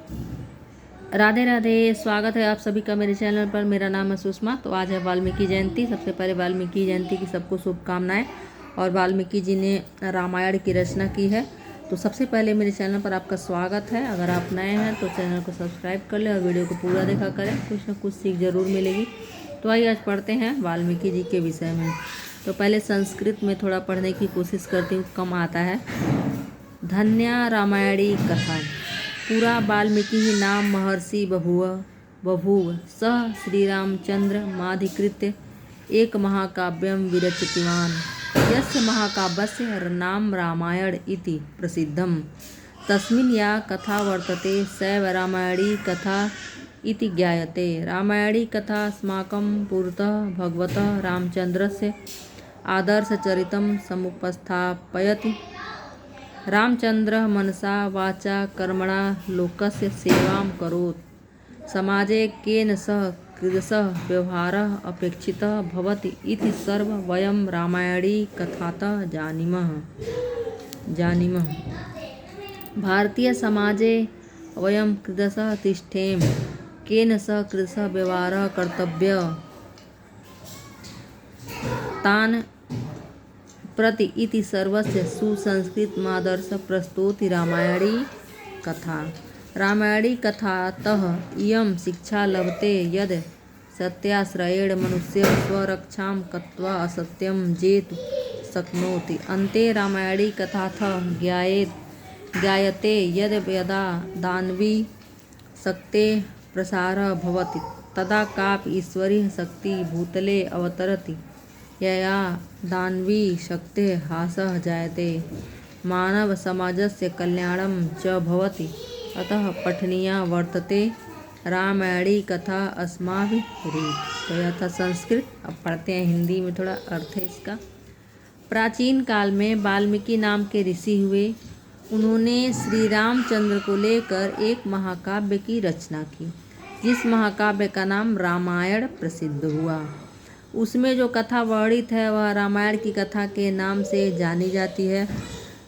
राधे राधे। स्वागत है आप सभी का मेरे चैनल पर। मेरा नाम है सुषमा। तो आज है वाल्मीकि जयंती। सबसे पहले वाल्मीकि जयंती की सबको शुभकामनाएं। और वाल्मीकि जी ने रामायण की रचना की है। तो सबसे पहले मेरे चैनल पर आपका स्वागत है। अगर आप नए हैं तो चैनल को सब्सक्राइब कर लें और वीडियो को पूरा देखा करें, कुछ ना कुछ सीख जरूर मिलेगी। तो आइए आज पढ़ते हैं वाल्मीकि जी के विषय में। तो पहले संस्कृत में थोड़ा पढ़ने की कोशिश करती हूँ, कम आता है। धन्या रामायणी कथा। पुरा वाल्मीकि नाम महर्षि बभूव सह श्रीरामचंद्र माधिकृत्य एक महाकाव्यं विरचितवान् यस्य महाकाव्यस्य नाम रामायण इति प्रसिद्धम्। तस्मिन् या कथा वर्तते सैव रामायणी कथा इति ज्ञायते। रामायणी कथा अस्माकं पुरतः भगवतः रामचंद्रस्य आदर्शचरितं समुपस्थापयति। रामचंद्र मनसा वाचा कर्मणा लोकस्य सेवां करोत्। समाजे केन सह कीदृशः व्यवहारः अपेक्षितः भवति इति सर्व वयं रामायणी कथातः जानीमः। भारतीय समाजे वयं कीदृशः तिष्ठेम, केन सह कीदृशः व्यवहारः कर्तव्यः तान् प्रति इति सर्वस्य सुसंस्कृतमादर्श प्रस्तौति रामायणी कथा। रामायणी कथातः इयं शिक्षा लभते यद् सत्याश्रयेण मनुष्यः स्वरक्षां कृत्वा असत्यं जेतुं शक्नोति। अन्ते रामायणी कथातः ज्ञायते यद् यदा दानवी शक्तेः प्रसारः भवति तदा कापि ईश्वरीय शक्तिः भूतले अवतरति। यया दानवी शक्तेः ह्रासः जायते मानव समाजस्य कल्याणं च भवति। अतः पठनीया वर्तते रामायणी कथा अस्माभिः। तो यह था संस्कृत। अब पढ़ते हैं हिंदी में, थोड़ा अर्थ है इसका। प्राचीन काल में वाल्मीकि नाम के ऋषि हुए। उन्होंने श्री रामचंद्र को लेकर एक महाकाव्य की रचना की, जिस महाकाव्य का नाम रामायण प्रसिद्ध हुआ। उसमें जो कथा वर्णित है वह रामायण की कथा के नाम से जानी जाती है।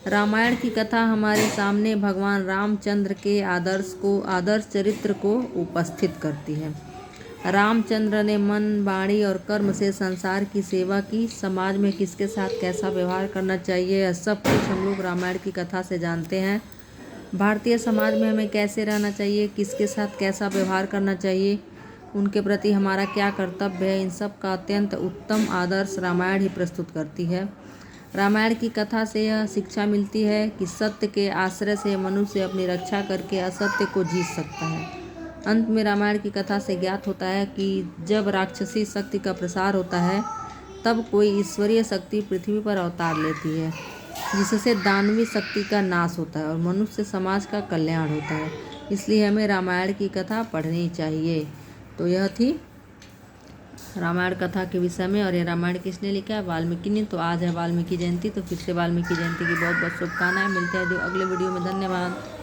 रामायण की कथा हमारे सामने भगवान रामचंद्र के आदर्श चरित्र को उपस्थित करती है। रामचंद्र ने मन, वाणी और कर्म से संसार की सेवा की। समाज में किसके साथ कैसा व्यवहार करना चाहिए, यह सब कुछ हम लोग रामायण की कथा से जानते हैं। भारतीय समाज में हमें कैसे रहना चाहिए, किसके साथ कैसा व्यवहार करना चाहिए, उनके प्रति हमारा क्या कर्तव्य है, इन सब का अत्यंत उत्तम आदर्श रामायण ही प्रस्तुत करती है। रामायण की कथा से यह शिक्षा मिलती है कि सत्य के आश्रय से मनुष्य अपनी रक्षा करके असत्य को जीत सकता है। अंत में रामायण की कथा से ज्ञात होता है कि जब राक्षसी शक्ति का प्रसार होता है तब कोई ईश्वरीय शक्ति पृथ्वी पर अवतार लेती है, जिससे दानवी शक्ति का नाश होता है और मनुष्य समाज का कल्याण होता है। इसलिए हमें रामायण की कथा पढ़नी चाहिए। तो यह थी रामायण कथा के विषय में। और ये रामायण किसने लिखा है? वाल्मीकि ने। तो आज है वाल्मीकि जयंती, तो फिर से वाल्मीकि जयंती की बहुत बहुत शुभकामनाएं। मिलते हैं अगले वीडियो में। धन्यवाद।